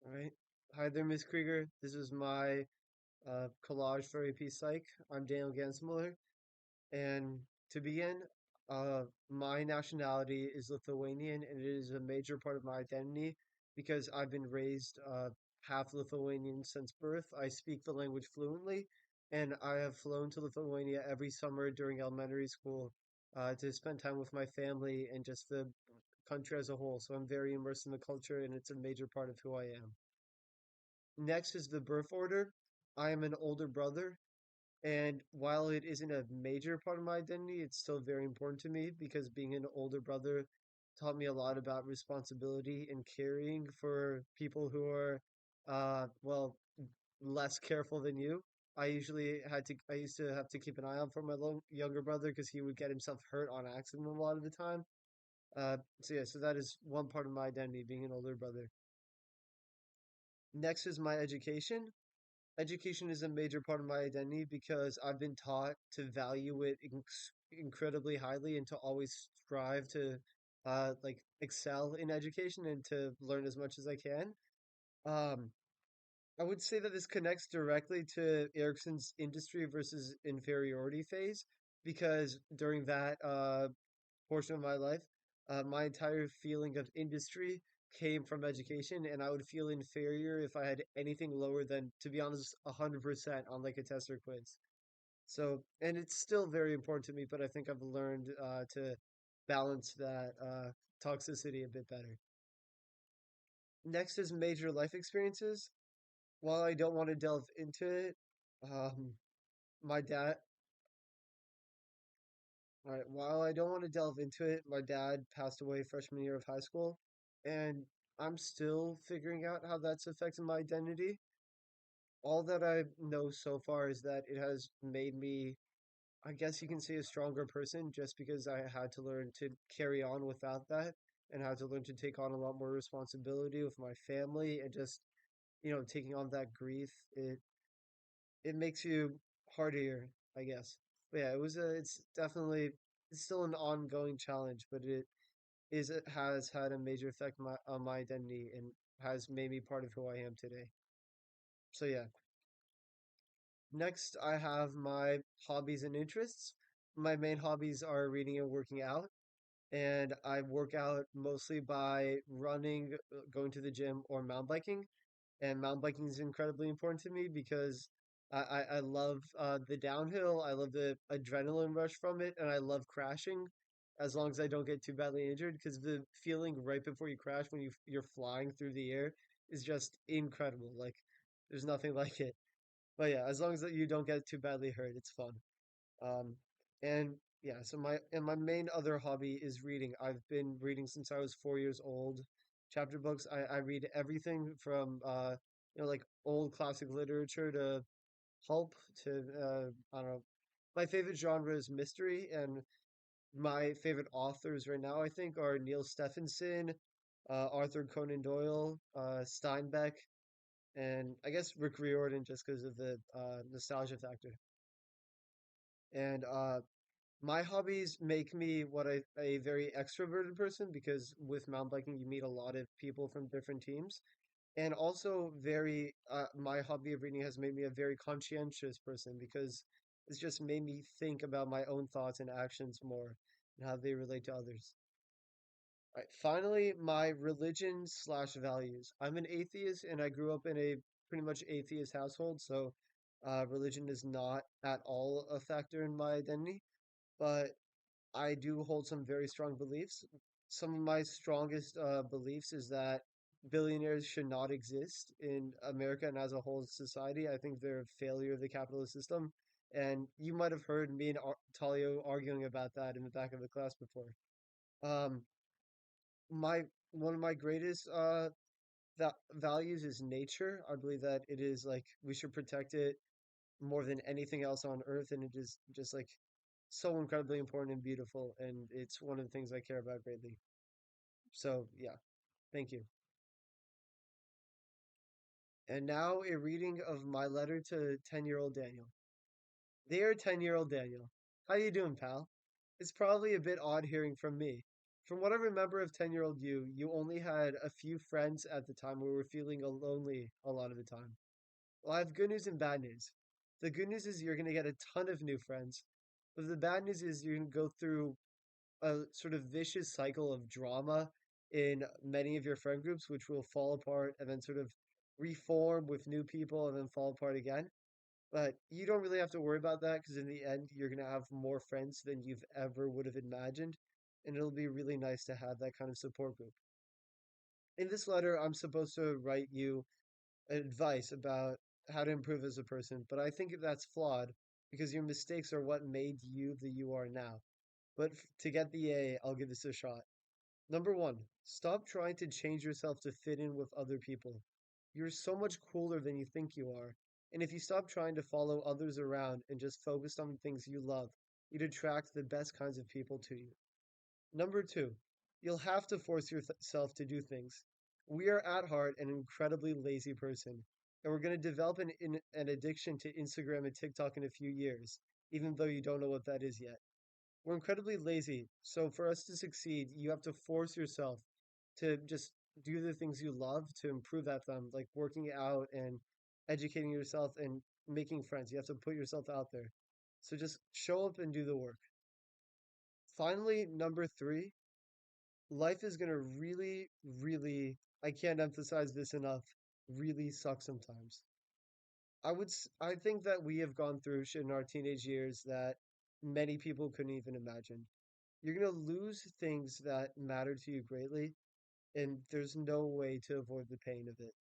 All right. Hi there, Miss Krieger. This is my collage for AP Psych. I'm Daniel Gansmiller. And to begin, my nationality is Lithuanian, and it is a major part of my identity because I've been raised half Lithuanian since birth. I speak the language fluently, and I have flown to Lithuania every summer during elementary school to spend time with my family and just the country as a whole. So I'm very immersed in the culture, and it's a major part of who I am. Next is the birth order. I am an older brother, and while it isn't a major part of my identity, it's still very important to me because being an older brother taught me a lot about responsibility and caring for people who are, well, less careful than you. I used to have to keep an eye out for my younger brother because he would get himself hurt on accident a lot of the time. So that is one part of my identity, being an older brother. Next is my education. Education is a major part of my identity because I've been taught to value it incredibly highly and to always strive to excel in education and to learn as much as I can. Um, I would say that this connects directly to Erickson's industry versus inferiority phase because during that portion of my life, my entire feeling of industry came from education, and I would feel inferior if I had anything lower than, to be honest, 100% on like a test or quiz. So, and it's still very important to me, but I think I've learned to balance that toxicity a bit better. Next is major life experiences. While I don't want to delve into it, um, my dad, all right, while I don't want to delve into it, my dad passed away freshman year of high school, and I'm still figuring out how that's affected my identity. All that I know so far is that it has made me, I guess you can say, a stronger person just because I had to learn to carry on without that and had to learn to take on a lot more responsibility with my family and just, taking on that grief. It makes you hardier, I guess. But yeah, it's definitely, it's still an ongoing challenge, but it has had a major effect on my identity and has made me part of who I am today. So yeah, next I have my hobbies and interests. My main hobbies are reading and working out, and I work out mostly by running, going to the gym, or mountain biking. And mountain biking is incredibly important to me because I love the downhill. I love the adrenaline rush from it, and I love crashing as long as I don't get too badly injured because the feeling right before you crash when you're flying through the air is just incredible. Like there's nothing like it. But yeah, as long as that you don't get too badly hurt, it's fun. Um, and yeah, so my main other hobby is reading. I've been reading since I was 4 years old. Chapter books. I read everything from like old classic literature to pulp to I don't know. My favorite genre is mystery, and my favorite authors right now I think are Neil Stephenson, Arthur Conan Doyle, Steinbeck, and I guess Rick Riordan just because of the nostalgia factor. And my hobbies make me a very extroverted person because with mountain biking you meet a lot of people from different teams, and also very my hobby of reading has made me a very conscientious person because it's just made me think about my own thoughts and actions more and how they relate to others. Right. Finally, my religion slash values. I'm an atheist and I grew up in a pretty much atheist household, so religion is not at all a factor in my identity, but I do hold some very strong beliefs. Some of my strongest beliefs is that billionaires should not exist in America and as a whole society. I think they're a failure of the capitalist system. And you might have heard me and Talio arguing about that in the back of the class before. Um, my one of my greatest values is nature. I believe that it is like we should protect it more than anything else on earth, and it is just like so incredibly important and beautiful, and it's one of the things I care about greatly. So, yeah, thank you. And now a reading of my letter to 10-year-old Daniel. Dear 10-year-old Daniel, how you doing, pal? It's probably a bit odd hearing from me. From what I remember of 10-year-old you, you only had a few friends at the time who were feeling lonely a lot of the time. Well, I have good news and bad news. The good news is you're going to get a ton of new friends, but the bad news is you're going to go through a sort of vicious cycle of drama in many of your friend groups, which will fall apart and then sort of reform with new people and then fall apart again. But you don't really have to worry about that because in the end, you're going to have more friends than you've ever would have imagined. And it'll be really nice to have that kind of support group. In this letter, I'm supposed to write you advice about how to improve as a person, but I think that's flawed because your mistakes are what made you the you are now. But to get the A, I'll give this a shot. Number one, stop trying to change yourself to fit in with other people. You're so much cooler than you think you are. And if you stop trying to follow others around and just focus on the things you love, you'd attract the best kinds of people to you. Number two, you'll have to force yourself to do things. We are at heart an incredibly lazy person, and we're going to develop an addiction to Instagram and TikTok in a few years, even though you don't know what that is yet. We're incredibly lazy. So for us to succeed, you have to force yourself to just do the things you love to improve at them, like working out and educating yourself and making friends. You have to put yourself out there. So just show up and do the work. Finally, number three, life is going to really, really, I can't emphasize this enough, really suck sometimes. I think that we have gone through shit in our teenage years that many people couldn't even imagine. You're going to lose things that matter to you greatly, and there's no way to avoid the pain of it.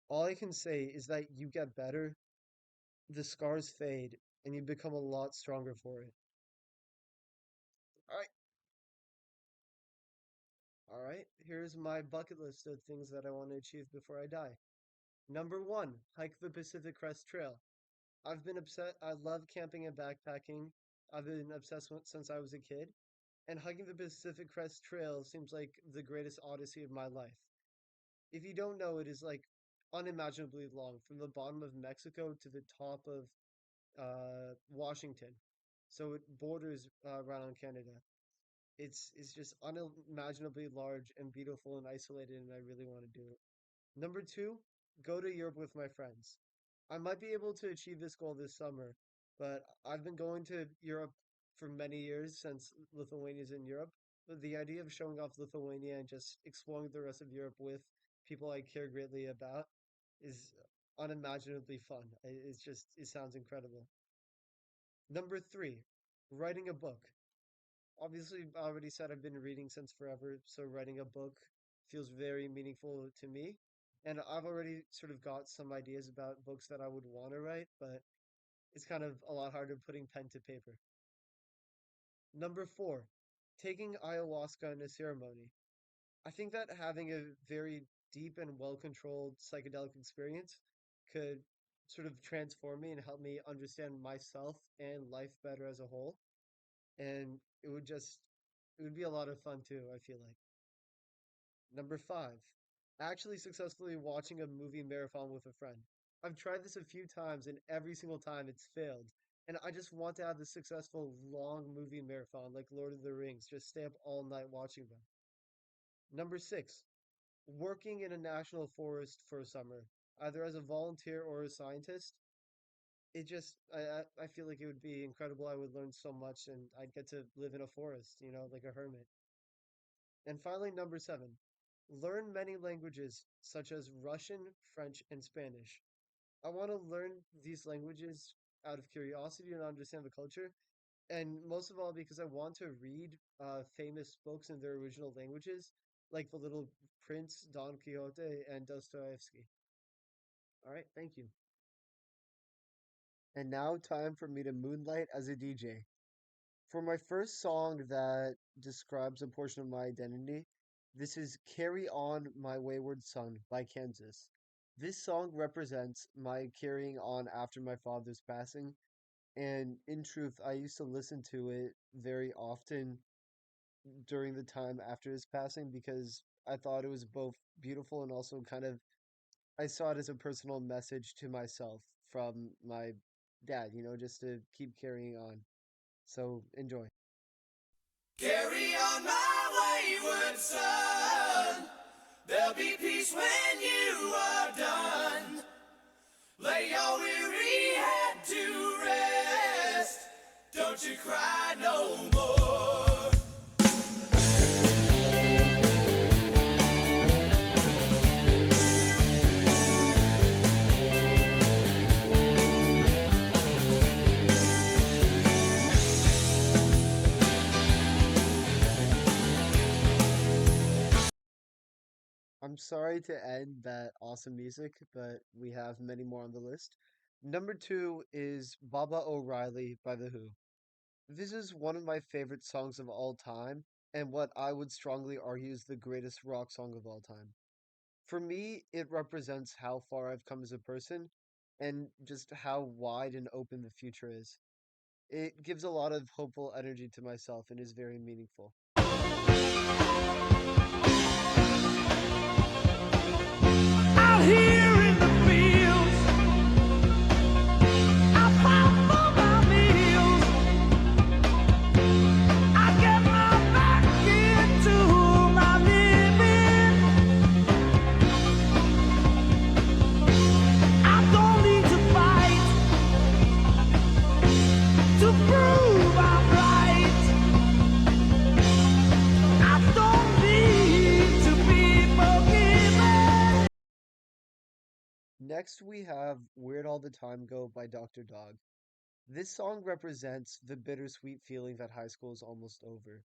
All I can say is that you get better, the scars fade, and you become a lot stronger for it. All right, all right. Here's my bucket list of things that I want to achieve before I die. Number one, hike the Pacific Crest Trail. I've been upset. I love camping and backpacking. I've been obsessed with since I was a kid, and hiking the Pacific Crest Trail seems like the greatest odyssey of my life. If you don't know, it is like unimaginably long from the bottom of Mexico to the top of Washington. So it borders right on Canada. It's just unimaginably large and beautiful and isolated, and I really want to do it. Number two, go to Europe with my friends. I might be able to achieve this goal this summer, but I've been going to Europe for many years since Lithuania's in Europe. But the idea of showing off Lithuania and just exploring the rest of Europe with people I care greatly about is unimaginably fun. It's just, it sounds incredible. Number three, writing a book. Obviously, I already said I've been reading since forever, so writing a book feels very meaningful to me. And I've already sort of got some ideas about books that I would want to write, but it's kind of a lot harder putting pen to paper. Number four, taking ayahuasca in a ceremony. I think that having a very deep and well controlled psychedelic experience could sort of transform me and help me understand myself and life better as a whole. And it would be a lot of fun too, I feel like. Number five, actually successfully watching a movie marathon with a friend. I've tried this a few times and every single time it's failed. And I just want to have the successful long movie marathon like Lord of the Rings, just stay up all night watching them. Number six, working in a national forest for a summer, either as a volunteer or a scientist. I feel like it would be incredible. I would learn so much and I'd get to live in a forest, like a hermit. And finally, number seven, learn many languages such as Russian, French, and Spanish. I want to learn these languages out of curiosity and understand the culture, and most of all because I want to read famous books in their original languages, like The Little Prince, Don Quixote, and Dostoevsky. All right, thank you. And now, time for me to moonlight as a DJ. For my first song that describes a portion of my identity, this is Carry On My Wayward Son by Kansas. This song represents my carrying on after my father's passing, and in truth, I used to listen to it very often during the time after his passing because I thought it was both beautiful and also kind of, I saw it as a personal message to myself from my dad, just to keep carrying on. So enjoy. Carry on my wayward son. There'll be peace when you are done. Lay your weary head to rest. Don't you cry no more. I'm sorry to end that awesome music, but we have many more on the list. Number two is Baba O'Reilly by The Who. This is one of my favorite songs of all time, and what I would strongly argue is the greatest rock song of all time. For me, it represents how far I've come as a person and just how wide and open the future is. It gives a lot of hopeful energy to myself and is very meaningful. Out here in the fields, I fight for my meals. I get my back into my living. I don't need to fight to prove I'm right. I don't need to be forgiven. Next, we have Where'd All the Time Go by Dr. Dog. This song represents the bittersweet feeling that high school is almost over.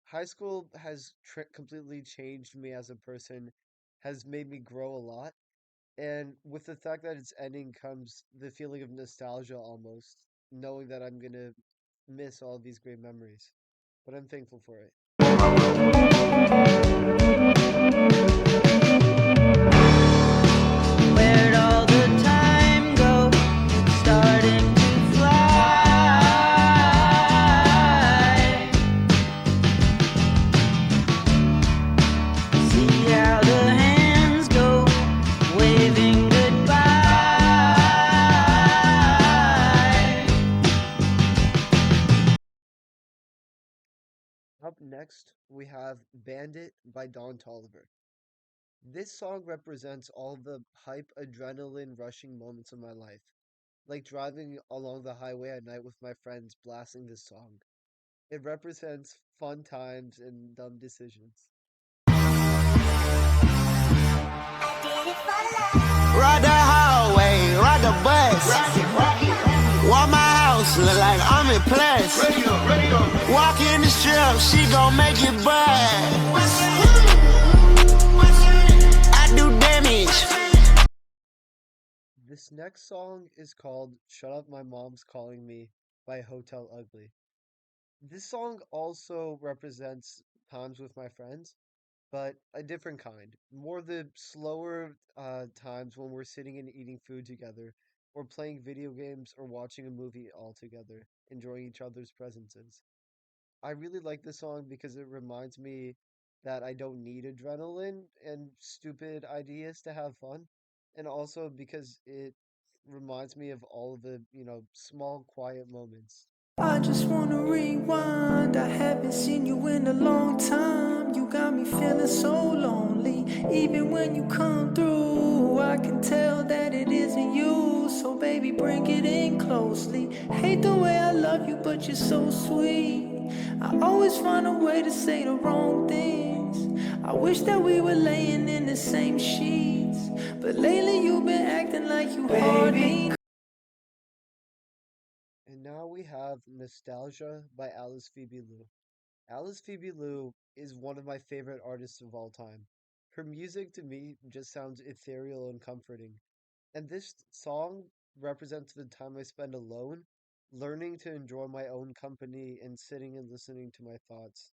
High school has completely changed me as a person, has made me grow a lot, and with the fact that it's ending comes the feeling of nostalgia almost, knowing that I'm gonna miss all these great memories. But I'm thankful for it. Where'd all the time go? It's starting to fly. See how the hands go, waving goodbye. Up next, we have Bandit by Don Toliver. This song represents all the hype, adrenaline rushing moments of my life, like driving along the highway at night with my friends blasting this song. It represents fun times and dumb decisions. Ride the hallway, ride the bus. Walk my house, look like I'm in plus. Walk in the strip, she gon' make it bud. I do damage. This next song is called Shut Up My Mom's Calling Me by Hotel Ugly. This song also represents times with my friends, but a different kind. More the slower times when we're sitting and eating food together, or playing video games, or watching a movie all together, enjoying each other's presences. I really like this song because it reminds me that I don't need adrenaline and stupid ideas to have fun, and also because it reminds me of all of the, small, quiet moments. I just wanna rewind. I haven't seen you in a long time. You got me feeling so lonely. Even when you come through, I can tell that it isn't you. So baby, bring it in closely. Hate the way I love you, but you're so sweet. I always find a way to say the wrong things. I wish that we were laying in the same sheets, but lately you've been acting like you hardly. And now we have Nostalgia by Alice Phoebe Lou. Alice Phoebe Lou is one of my favorite artists of all time. Her music to me just sounds ethereal and comforting. And this song represents the time I spend alone, learning to enjoy my own company and sitting and listening to my thoughts.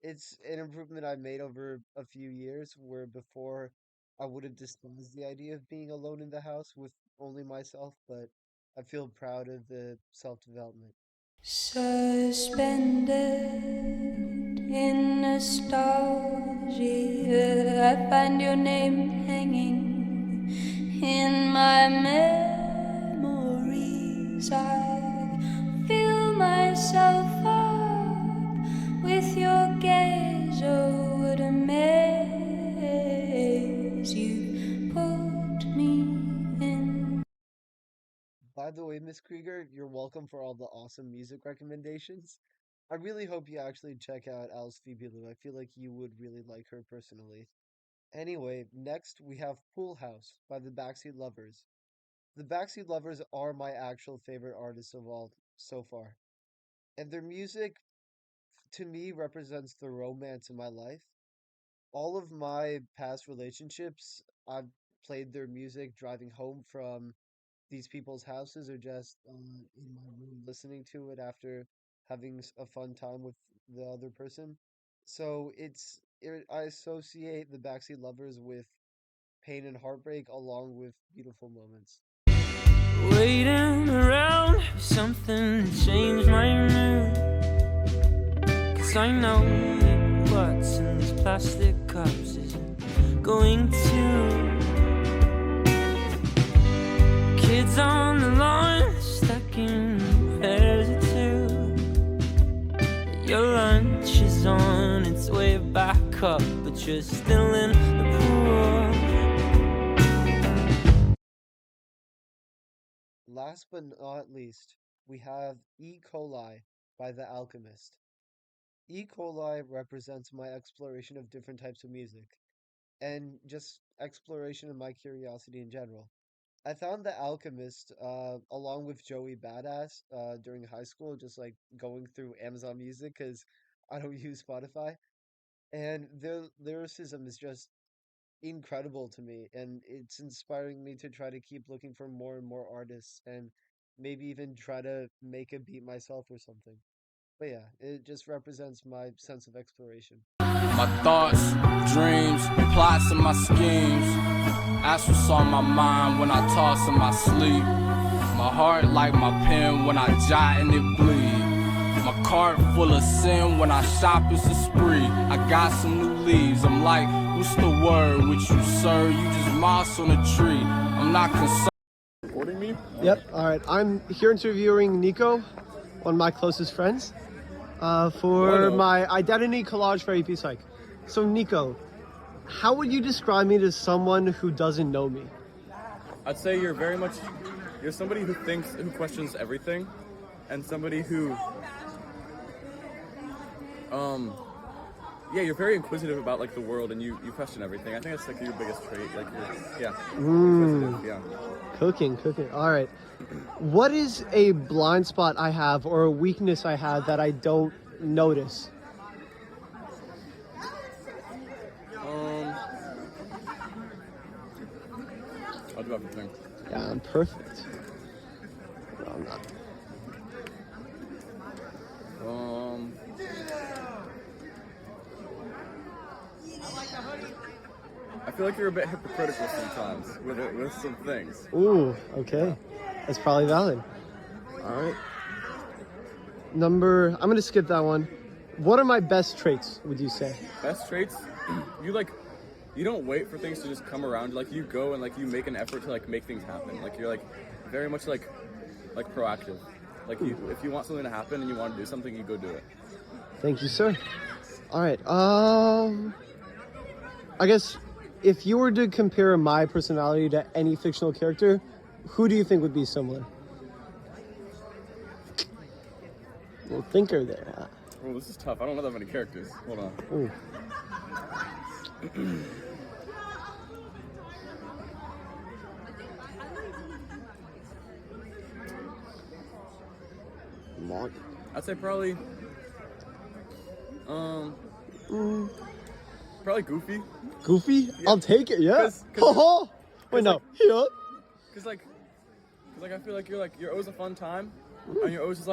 It's an improvement I made over a few years where before I would have despised the idea of being alone in the house with only myself, but I feel proud of the self-development. Suspended in nostalgia, I find your name hanging in my memories. I fill myself up with your gaze. Oh, the way, Miss Krieger, you're welcome for all the awesome music recommendations. I really hope you actually check out Alice Phoebe Lou. I feel like you would really like her personally. Anyway, next we have Pool House by the Backseat Lovers. The Backseat Lovers are my actual favorite artists of all so far. And their music, to me, represents the romance in my life. All of my past relationships, I've played their music driving home from these people's houses or just in my room listening to it after having a fun time with the other person. So I associate the Backseat Lovers with pain and heartbreak along with beautiful moments. Waiting around for something to change my mood. 'Cause I know that what's in these plastic cups isn't going to. Kids on the lawn, stuck in pairs of two. Your lunch is on its way back up, but you're still in the pool. Last but not least, we have E. coli by The Alchemist. E. coli represents my exploration of different types of music and just exploration of my curiosity in general. I found The Alchemist, along with Joey Badass, during high school, just like going through Amazon Music because I don't use Spotify. And their lyricism is just incredible to me, and it's inspiring me to try to keep looking for more and more artists and maybe even try to make a beat myself or something. But yeah, it just represents my sense of exploration. My thoughts, dreams, plots, and my schemes. That's what's on my mind when I toss in my sleep. My heart like my pen when I jot and it bleed. My cart full of sin when I shop it's a spree. I got some new leaves. I'm like, what's the word with you, sir? You just moss on a tree. I'm not concerned. Recording me? Yep. All right. I'm here interviewing Nico, one of my closest friends, for my identity collage for AP Psych. So Nico, how would you describe me to someone who doesn't know me? I'd say you're somebody who questions everything, and somebody who, you're very inquisitive about like the world, and you question everything. I think that's like your biggest trait, like inquisitive, yeah. Cooking. All right. What is a blind spot I have or a weakness I have that I don't notice? I'll do everything. Yeah, I'm perfect. No, I'm not. I feel like you're a bit hypocritical sometimes with some things. Ooh, okay. That's probably valid. All right. I'm going to skip that one. What are my best traits, would you say? Best traits, you don't wait for things to just come around. Like you go and like you make an effort to like make things happen. Like you're like very much like proactive. Like if you want something to happen and you want to do something, you go do it. Thank you, sir. All right. I guess if you were to compare my personality to any fictional character, who do you think would be similar? Little thinker there, huh? Oh, this is tough. I don't know that many characters. Hold on. Ooh. Morgan. I'd say probably probably Goofy. Goofy? Yeah. I'll take it, yeah. Cause Wait, no. Like, Yeah. Cause I feel like you're always a fun time, and you're always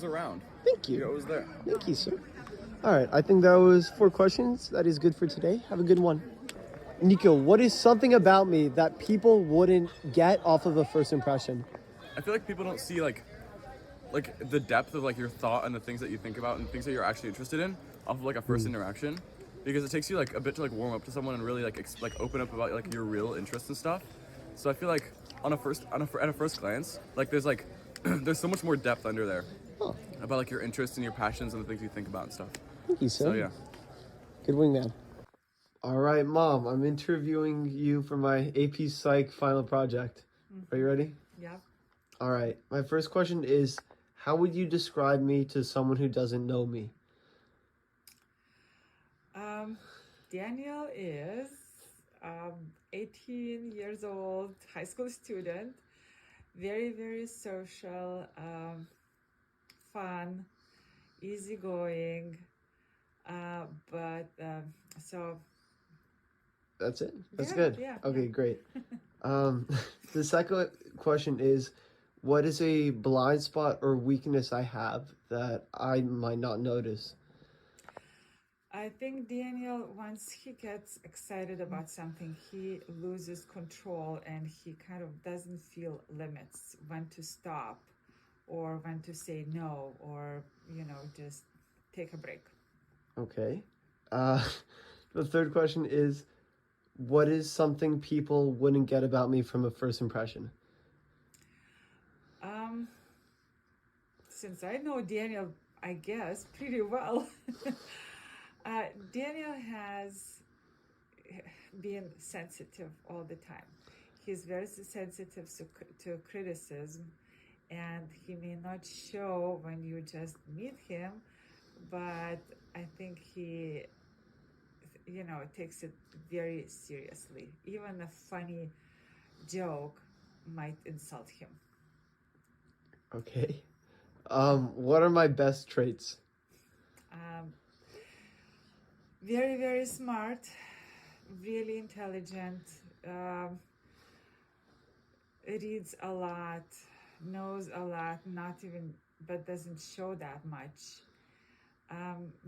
around. Thank you. You're always there. Thank you, sir. All right, I think that was 4 questions. That is good for today. Have a good one. Nico, what is something about me that people wouldn't get off of a first impression? I feel like people don't see like the depth of like your thought and the things that you think about and things that you're actually interested in off of like a first interaction, because it takes you like a bit to like warm up to someone and really like open up about like your real interests and stuff. So I feel like at a first glance, like there's like there's so much more depth under there about like your interests and your passions and the things you think about and stuff. Thank you, sir. So yeah. Good wingman. All right, Mom, I'm interviewing you for my AP Psych final project. Are you ready? Yeah. All right. My first question is, how would you describe me to someone who doesn't know me? Daniel is 18 years old, high school student, very, very social, fun, easygoing, but so That's it. That's yeah, good. yeah, Okay, yeah. great. The second question is, what is a blind spot or weakness I have that I might not notice? I think Daniel, once he gets excited about something, he loses control and he kind of doesn't feel limits when to stop or when to say no or, just take a break. Okay. Uh, the third question is, what is something people wouldn't get about me from a first impression? Um, since I know Daniel, I guess, pretty well, Daniel has been sensitive all the time. He's very sensitive to criticism, and he may not show when you just meet him, but I think he, takes it very seriously. Even a funny joke might insult him. Okay. What are my best traits? Um, very, very smart, really intelligent, reads a lot, knows a lot, not even, but doesn't show that much.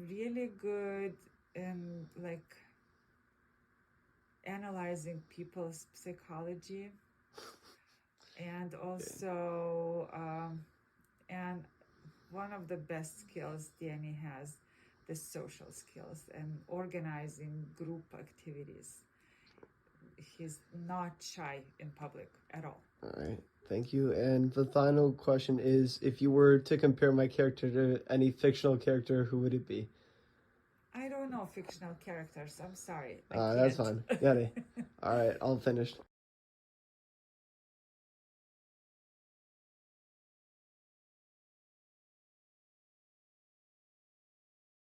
Really good in like analyzing people's psychology, and also, and one of the best skills Danny has, the social skills and organizing group activities. He's not shy in public at all. All right. Thank you. And the final question is, if you were to compare my character to any fictional character, who would it be? I don't know fictional characters. I'm sorry. That's fine. Got it. All right. All finished.